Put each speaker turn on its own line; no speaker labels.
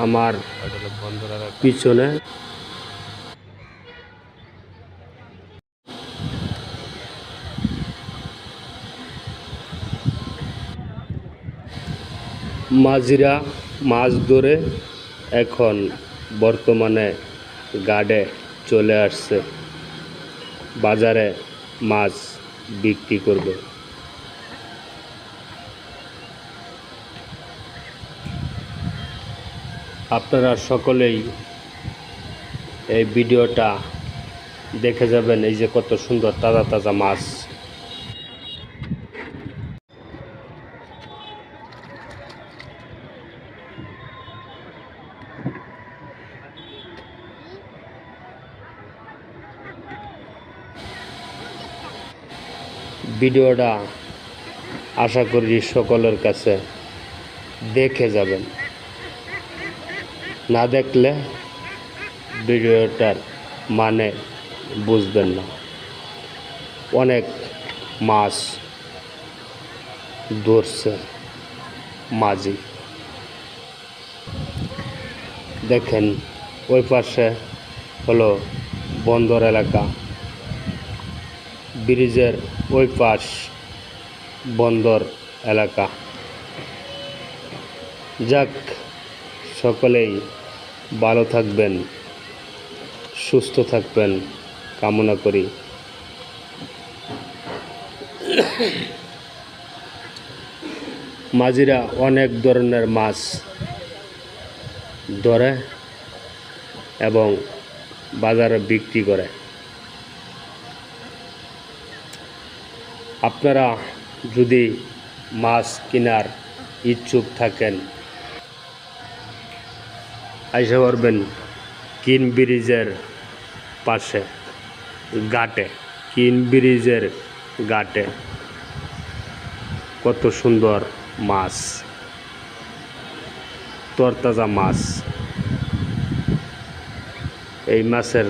আমার পিছনে মাঝিরা মাছ ধরে এখন বর্তমানে ঘাটে চলে আসছে, বাজারে মাছ বিক্রি করবে। আপনারা সকলেই এই ভিডিওটা দেখে যাবেন। এই যে কত সুন্দর তাজা তাজা মাছ। ভিডিওটা আশা করি সকলের কাছে দেখে যাবেন, না দেখলে ভিডিওটার মানে বুঝবেন না। অনেক মাছ ধরছে মাঝি। দেখেন ওই পাশে হলো বন্দর এলাকা, ব্রিজের ওই পাশ বন্দর এলাকা। যাক, সকলেই ভালো থাকবেন, সুস্থ থাকবেন কামনা করি। মাঝিরা অনেক ধরনের মাছ ধরে এবং বাজারে বিক্রি করে। আপনারা যদি মাছ কেনার ইচ্ছুক থাকেন, আইসা পারবেন কিন ব্রিজের পাশে ঘাটে। কিন ব্রিজের ঘাটে কত সুন্দর মাছ, তরতাজা মাছ। এই মাছের